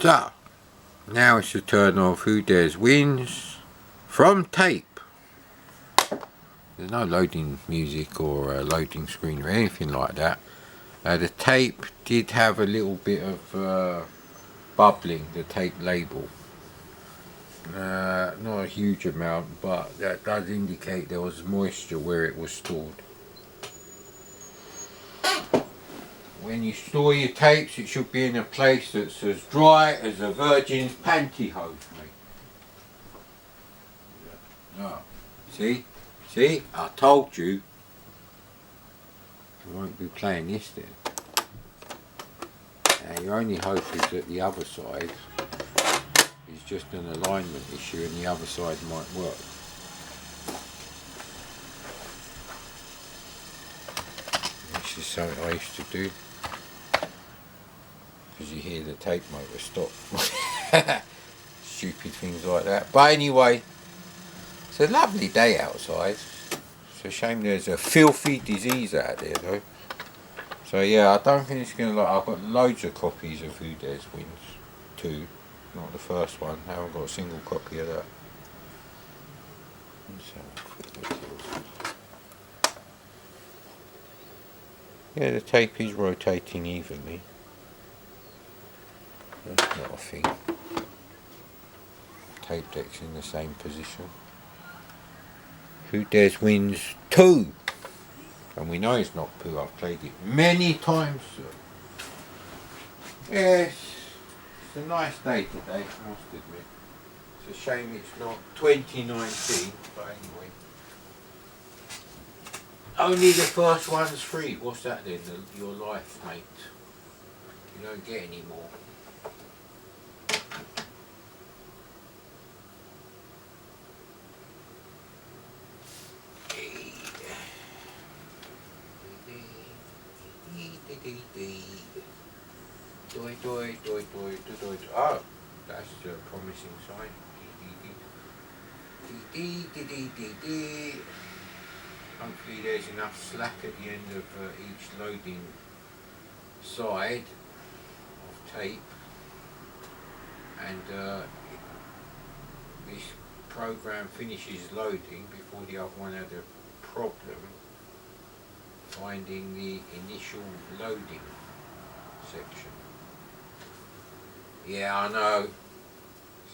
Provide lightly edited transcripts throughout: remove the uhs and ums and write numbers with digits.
So, now it's the turn of Who Dares Wins from tape. There's no loading music or loading screen or anything like that. The tape did have a little bit of bubbling, the tape label. Not a huge amount, but that does indicate there was moisture where it was stored. When you store your tapes, it should be in a place that's as dry as a virgin's pantyhose, mate. No. See? See? I told you. You won't be playing this then. Now, your only hope is that the other side is just an alignment issue and the other side might work. This is something I used to do. Because you hear the tape motor stop. Stupid things like that. But anyway, it's a lovely day outside. It's a shame there's a filthy disease out there though. So yeah, I don't think it's going to I've got loads of copies of Who Dares Wins 2. Not the first one. I haven't got a single copy of that. Let's have a quick look here. Yeah, the tape is rotating evenly. That's not a thing. Tape deck's in the same position. Who Dares Wins 2. And we know it's not poo, I've played it many times, sir. Yes, it's a nice day today, I must admit. It's a shame it's not 2019, but anyway. Only the first one's free. What's that then? Your life, mate. You don't get any more. Oh, that's a promising sign. Hopefully there's enough slack at the end of each loading side of tape, and this program finishes loading before the other one had a problem finding the initial loading section. Yeah, I know.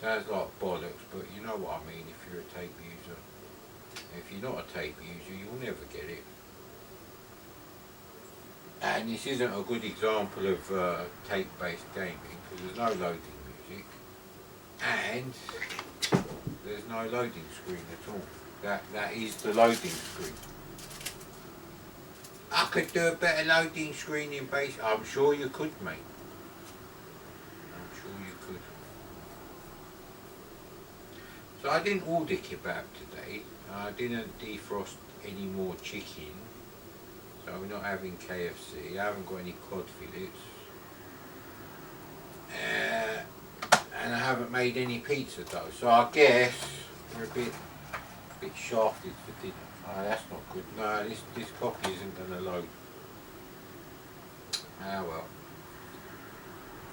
Sounds like bollocks, but you know what I mean if you're a tape user. If you're not a tape user, you'll never get it. And this isn't a good example of tape-based gaming because there's no loading music and there's no loading screen at all. That is the loading screen. I could do a better loading screen in base. I'm sure you could, mate. I'm sure you could. So I didn't order kebab today. I didn't defrost any more chicken. So we're not having KFC. I haven't got any cod fillets. And I haven't made any pizza dough. So I guess we're a bit shafted for dinner. Oh, that's not good. No, this copy isn't going to load. Ah well.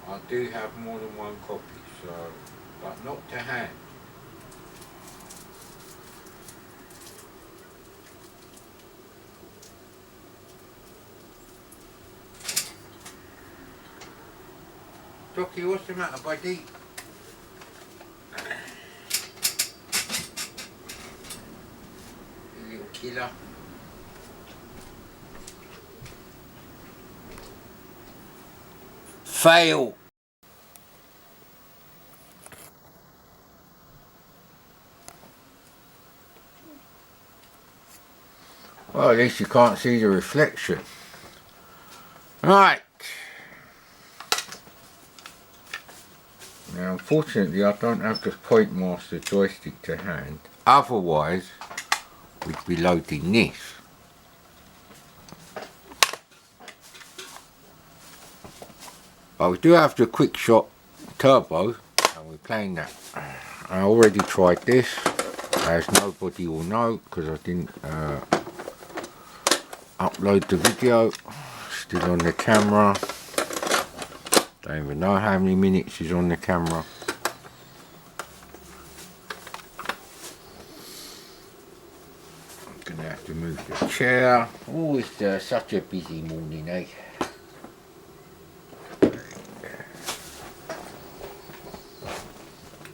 I do have more than one copy, so, but not to hand. Docky, what's the matter, buddy? You little killer. Fail! Well, at least you can't see the reflection. Right. Now, unfortunately, I don't have the Point Master joystick to hand. Otherwise, we'd be loading this. But we do have the Quick Shot Turbo, and we're playing that. I already tried this, as nobody will know, because I didn't upload the video. Still on the camera. Don't even know how many minutes is on the camera. I'm gonna have to move the chair. Oh, it's such a busy morning, eh?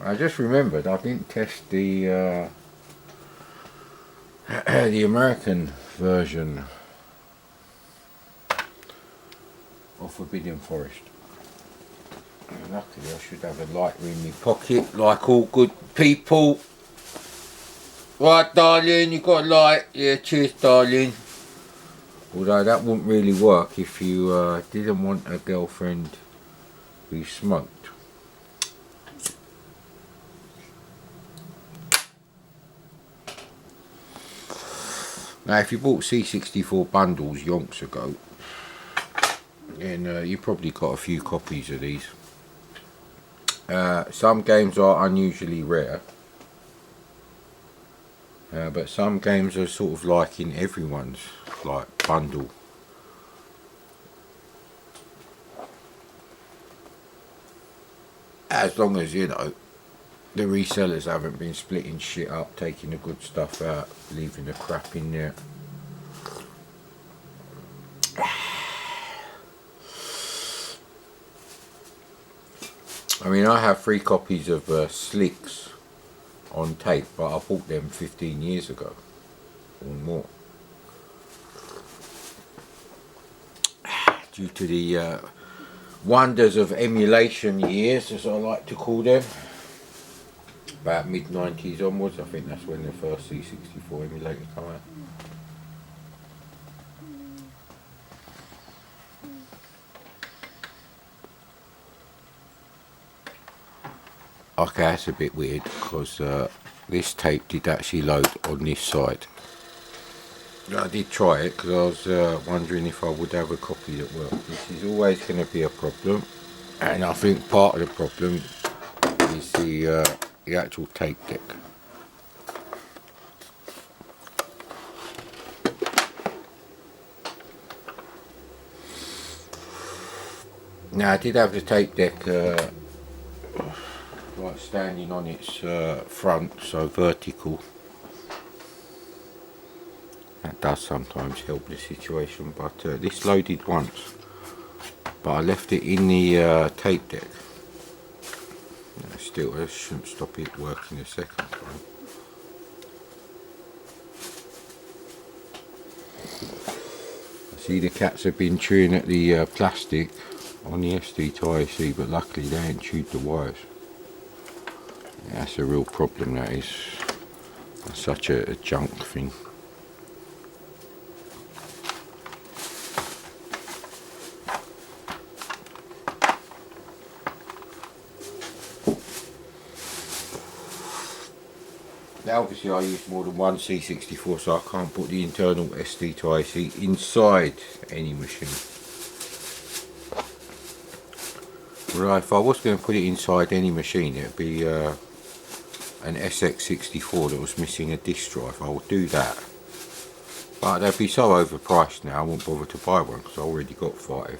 I just remembered I didn't test the the American version of Forbidden Forest. Luckily I should have a lighter in my pocket like all good people. Right, darling, you got a light? Yeah, cheers, darling. Although that wouldn't really work if you didn't want a girlfriend who smoked. Now if you bought C64 bundles yonks ago, then you probably got a few copies of these. Some games are unusually rare, but some games are sort of like in everyone's like bundle. As long as, you know, the resellers haven't been splitting shit up, taking the good stuff out, leaving the crap in there. I mean, I have 3 copies of Slicks on tape, but I bought them 15 years ago or more. Due to the wonders of emulation years, as I like to call them, about mid-90s onwards, I think that's when the first C64 emulator came out. Okay, that's a bit weird because this tape did actually load on this side. I did try it because I was wondering if I would have a copy that worked. This is always going to be a problem, and I think part of the problem is the actual tape deck. Now I did have the tape deck like standing on its front, so vertical. That does sometimes help the situation, but this loaded once, but I left it in the tape deck. Still, that shouldn't stop it working a second time. I see the cats have been chewing at the plastic on the SD to IC, but luckily they ain't chewed the wires. Yeah, that's a real problem, that is. That's such a junk thing. Now obviously I use more than one C64, so I can't put the internal SD to IC inside any machine. Right, if I was going to put it inside any machine, it would be an SX64 that was missing a disk drive. I would do that, but they'd be so overpriced now I won't bother to buy one because I already got 5.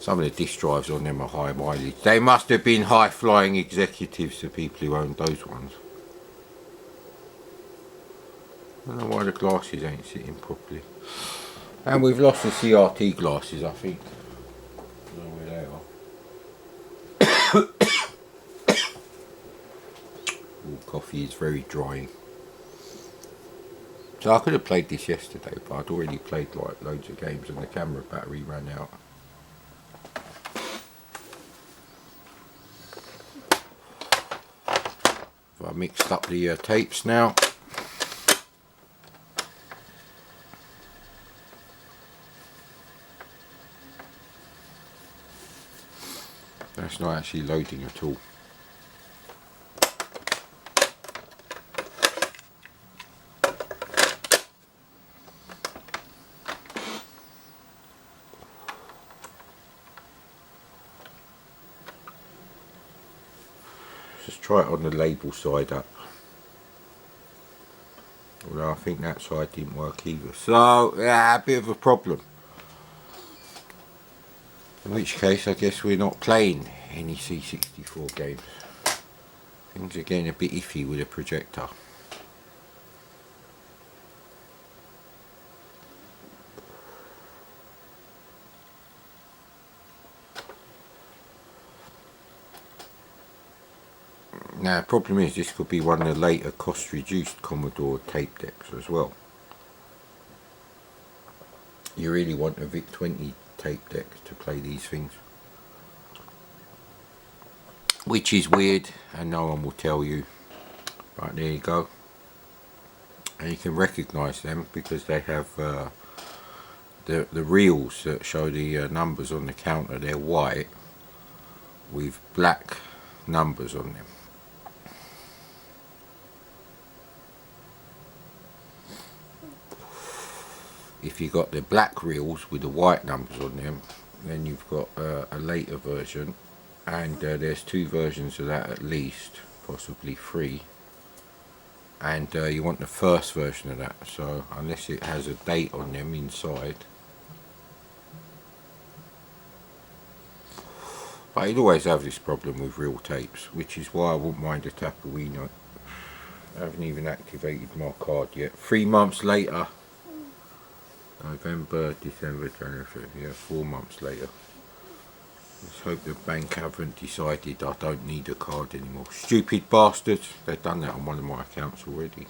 Some of the disk drives on them are high mileage. They must have been high flying executives, the people who owned those ones. I don't know why the glasses ain't sitting properly. And we've lost the CRT glasses, I think. I don't know where they are. Ooh, coffee is very drying. So I could have played this yesterday, but I'd already played like loads of games and the camera battery ran out. I mixed up the tapes now. That's not actually loading at all. Just try it on the label side up. Although I think that side didn't work either. So, yeah, a bit of a problem. In which case I guess we're not playing any C64 games. Things are getting a bit iffy with a projector. Now the problem is this could be one of the later cost reduced Commodore tape decks as well. You really want a VIC-20 tape deck to play these things. Which is weird and no one will tell you. Right, there you go. And you can recognise them because they have the reels that show the numbers on the counter. They're white with black numbers on them. If you got the black reels with the white numbers on them, then you've got a later version, and there's two versions of that at least, possibly three, and you want the first version of that, so unless it has a date on them inside. But you'd always have this problem with real tapes, which is why I wouldn't mind a Tapawino. I haven't even activated my card yet. 3 months later. November, December, January, yeah, 4 months later. Let's hope the bank haven't decided I don't need a card anymore. Stupid bastards, they've done that on one of my accounts already.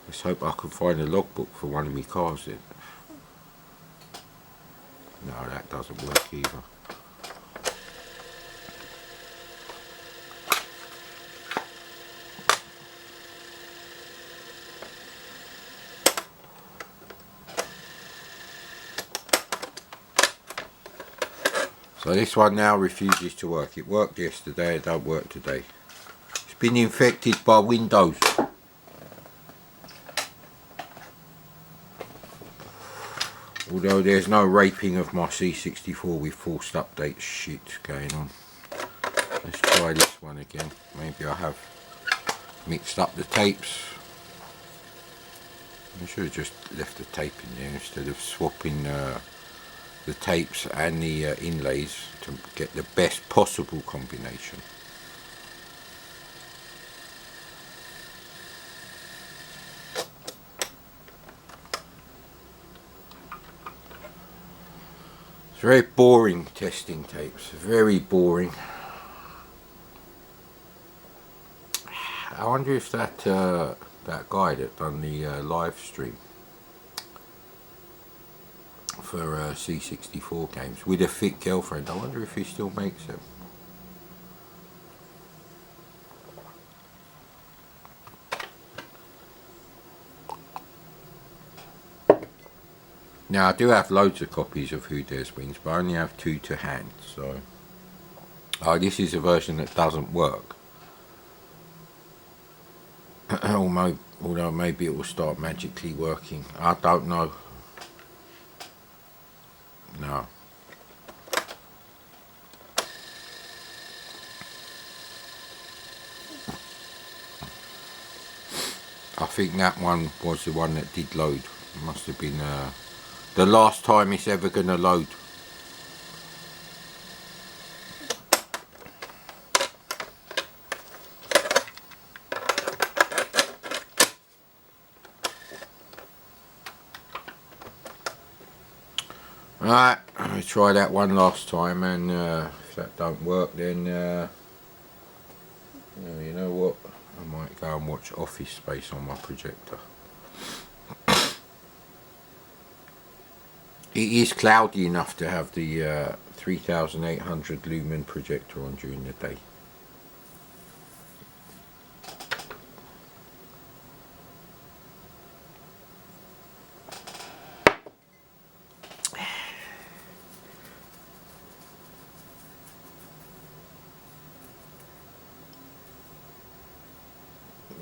Let's hope I can find a logbook for one of my cars then. No, that doesn't work either. So this one now refuses to work. It worked yesterday, it don't work today. It's been infected by Windows. Although there's no raping of my C64 with forced update shit going on. Let's try this one again. Maybe I have mixed up the tapes. I should have just left the tape in there instead of swapping the tapes and the inlays to get the best possible combination. It's very boring testing tapes, very boring. I wonder if that guy that done the live stream for C64 games with a fit girlfriend, I wonder if he still makes them. Now I do have loads of copies of Who Dares Wins, but I only have 2 to hand, so this is a version that doesn't work. Although maybe it will start magically working, I don't know. No. I think that one was the one that did load. It must have been the last time it's ever going to load. Alright, I try that one last time, and if that don't work, then you know what, I might go and watch Office Space on my projector. It is cloudy enough to have the 3800 lumen projector on during the day.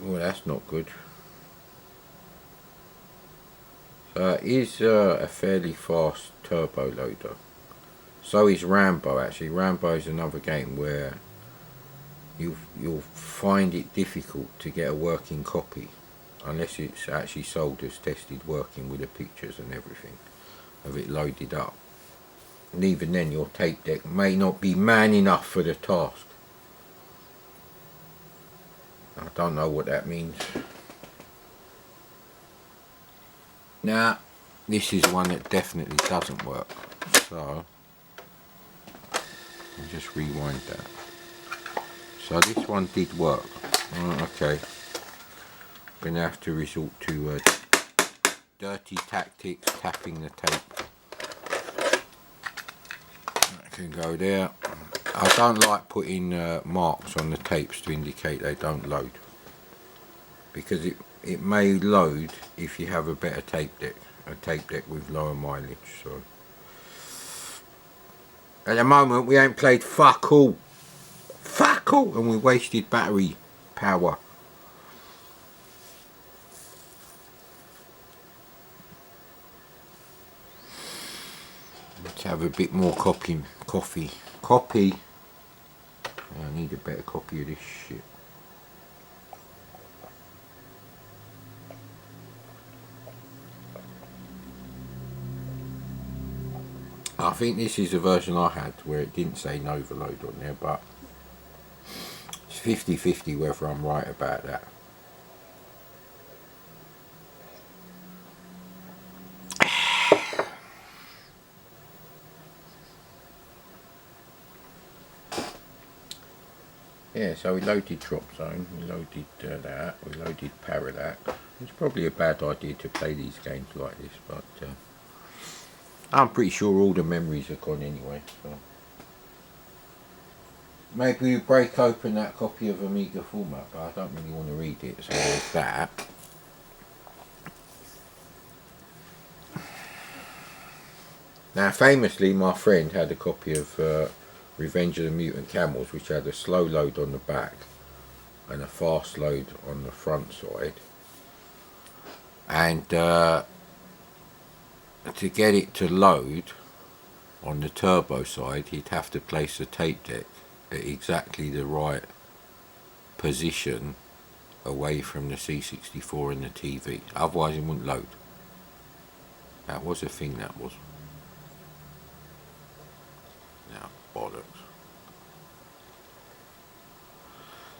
Well, that's not good. It is a fairly fast turbo loader. So is Rambo actually. Rambo is another game where you'll find it difficult to get a working copy unless it's actually sold as tested, working with the pictures and everything of it loaded up. And even then your tape deck may not be man enough for the task. I don't know what that means. Now this is one that definitely doesn't work, so I'll just rewind that. So this one did work. Okay, I'm gonna have to resort to dirty tactics, tapping the tape. That can go there. I don't like putting marks on the tapes to indicate they don't load, because it may load if you have a better tape deck, a tape deck with lower mileage. So at the moment we ain't played fuck all, and we wasted battery power. Let's have a bit more coffee. I need a better copy of this shit. I think this is the version I had where it didn't say no overload on there, but it's 50-50 whether I'm right about that. Yeah, so we loaded Drop Zone, we loaded that, we loaded Parallax. It's probably a bad idea to play these games like this, but I'm pretty sure all the memories are gone anyway. So maybe we break open that copy of Amiga format, but I don't really want to read it, so there's that. Now famously my friend had a copy of Revenge of the Mutant Camels, which had a slow load on the back and a fast load on the front side, and to get it to load on the turbo side he'd have to place the tape deck at exactly the right position away from the C64 and the TV, otherwise it wouldn't load. That was a thing, that was. Now bollocks.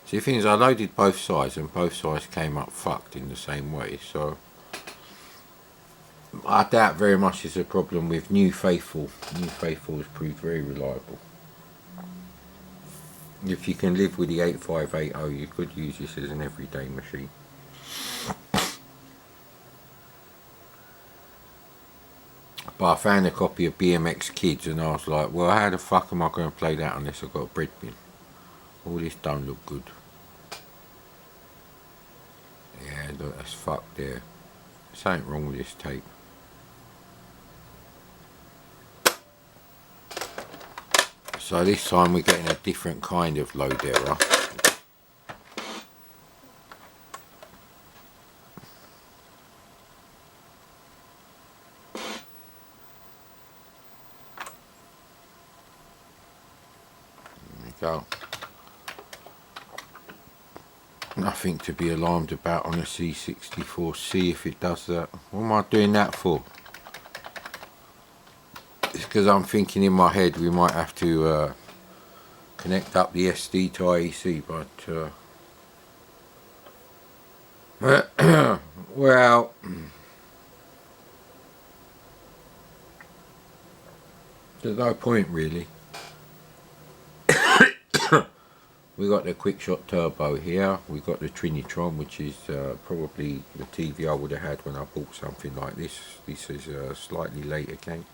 See, the thing is, I loaded both sides and both sides came up fucked in the same way, so I doubt very much it's a problem with New Faithful. New Faithful has proved very reliable. If you can live with the 8580, you could use this as an everyday machine. But I found a copy of BMX Kids and I was like, well, how the fuck am I going to play that unless I've got a bread bin? All this don't look good. Yeah, look, that's fucked there. Something wrong with this tape. So this time we're getting a different kind of load error. There we go. Nothing to be alarmed about on a C64. See if it does that. What am I doing that for? It's because I'm thinking in my head we might have to connect up the SD to IEC, but well, there's no point really. We got the Quickshot Turbo here. We got the Trinitron, which is probably the TV I would have had when I bought something like this. This is a slightly later game.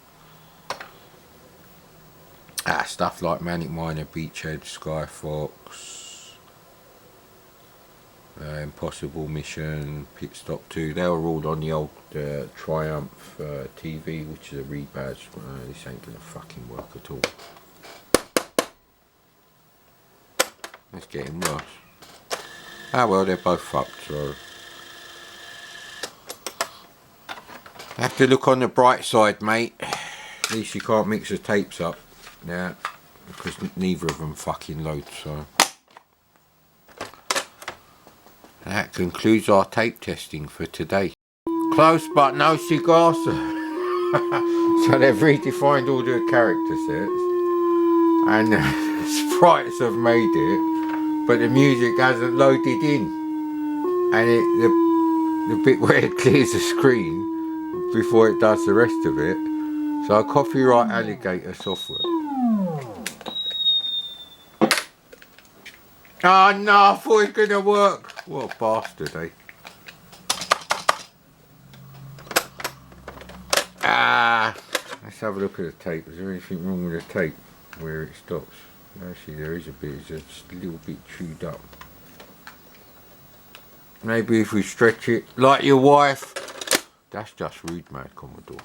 Stuff like Manic Miner, Beachhead, Skyfox, Impossible Mission, Pit Stop 2. They were all on the old Triumph TV, which is a rebadge. This ain't gonna fucking work at all. It's getting worse. Ah well, they're both fucked, so have to look on the bright side, mate. At least you can't mix the tapes up now, because neither of them fucking load, so That concludes our tape testing for today. Close but no cigars. So they've redefined all the character sets, and the sprites have made it, but the music hasn't loaded in, and the bit where it clears the screen before it does the rest of it. So copyright alligator software. Oh no, I thought it was gonna work. What a bastard, eh? Let's have a look at the tape. Is there anything wrong with the tape where it stops? Actually, there is a bit. It's just a little bit chewed up. Maybe if we stretch it like your wife. That's just rude, man, Commodore.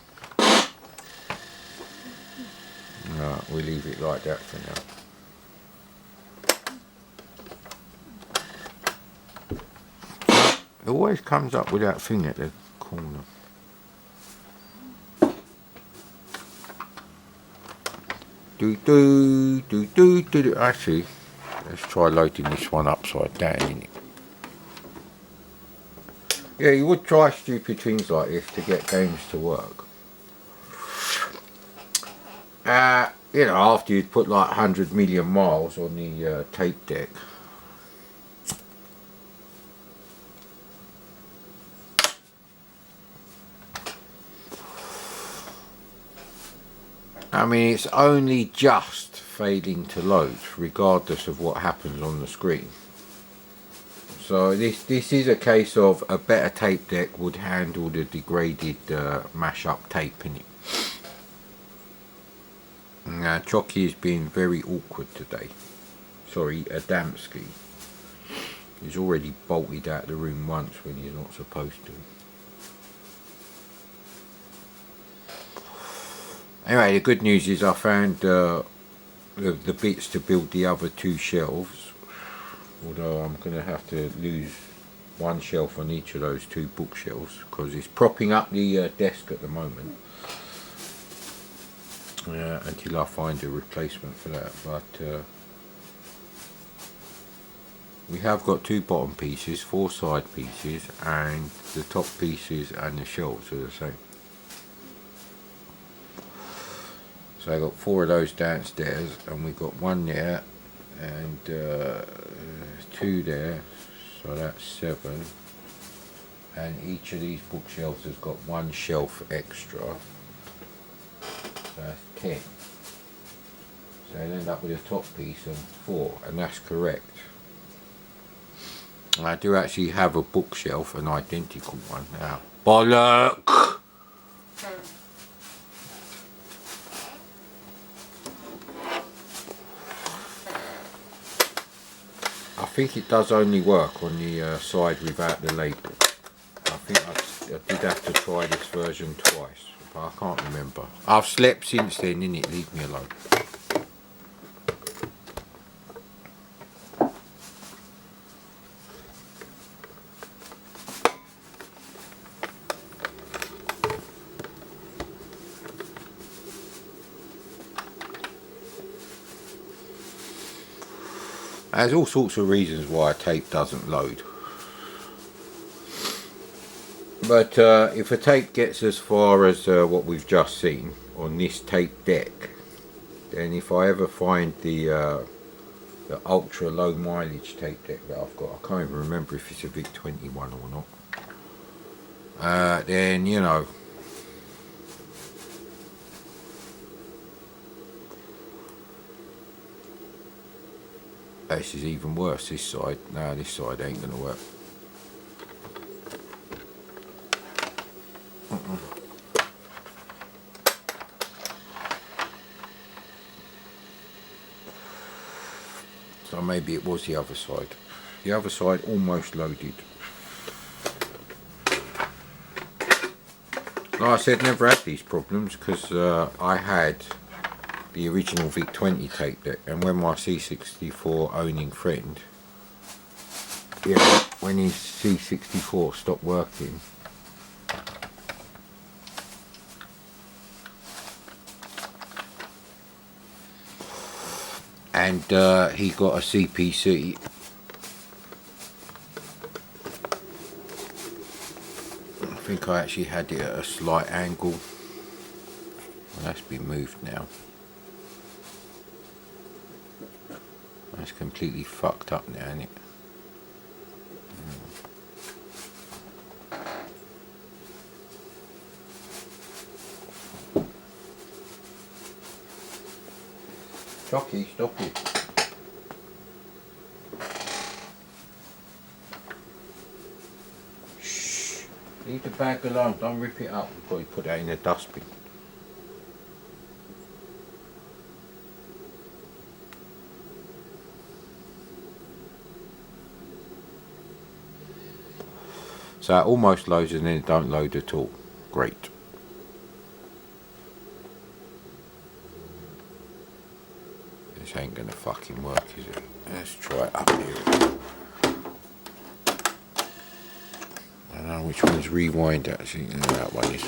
No, we'll leave it like that for now. It always comes up with that thing at the corner. Actually, let's try loading this one upside down, innit? Yeah, you would try stupid things like this to get games to work. You know, after you'd put like 100 million miles on the tape deck. I mean, it's only just failing to load, regardless of what happens on the screen. So this is a case of a better tape deck would handle the degraded mash-up tape in it. Now, Chucky is being very awkward today. Sorry, Adamski. He's already bolted out of the room once when he's not supposed to. Anyway, the good news is I found the bits to build the other two shelves. Although I'm going to have to lose one shelf on each of those two bookshelves because it's propping up the desk at the moment. Until I find a replacement for that. But we have got two bottom pieces, four side pieces, and the top pieces and the shelves are the same. So I got four of those downstairs, and we've got one there and two there, so that's 7. And each of these bookshelves has got one shelf extra, so that's 10. So I'll end up with a top piece and 4, and that's correct. And I do actually have a bookshelf, an identical one now. Bollock! I think it does only work on the side without the label. I think I did have to try this version twice, but I can't remember. I've slept since then, innit? Leave me alone. There's all sorts of reasons why a tape doesn't load. But if a tape gets as far as what we've just seen on this tape deck, then if I ever find the ultra low mileage tape deck that I've got, I can't even remember if it's a VIC-21 or not, then, you know, this is even worse, this side. No, this side ain't gonna work. So maybe it was the other side. The other side almost loaded. Like I said, never had these problems because I had the original VIC-20 tape deck, and when my C64 owning friend, yeah, when his C64 stopped working, and he got a CPC, think I actually had it at a slight angle. Well, that's been moved now. That's completely fucked up now, isn't it? Chucky, stop it. Shh. Leave the bag alone, don't rip it up. We've got to put that in the dustbin. So it almost loads and then it don't load at all. Great. This ain't gonna fucking work, is it? Let's try it up here. I don't know which one's rewind actually. That one is.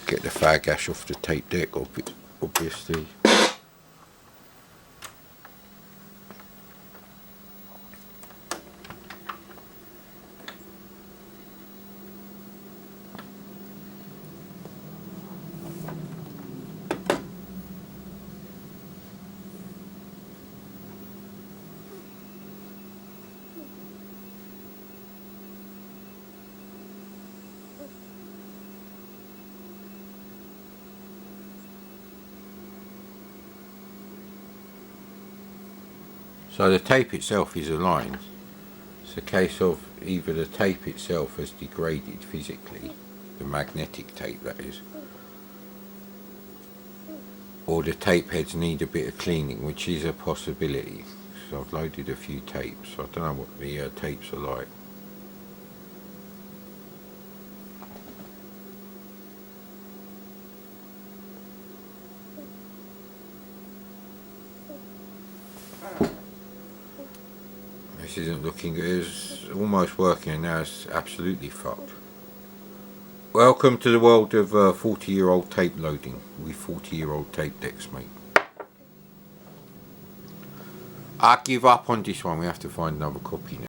Get the fag ash off the tape deck, obviously. So the tape itself is aligned. It's a case of either the tape itself has degraded physically, the magnetic tape that is, or the tape heads need a bit of cleaning, which is a possibility. So I've loaded a few tapes. I don't know what the tapes are like. This isn't looking good. It's almost working and now it's absolutely fucked. Welcome to the world of 40-year-old tape loading with 40-year-old tape decks, mate. I give up on this one. We have to find another copy now.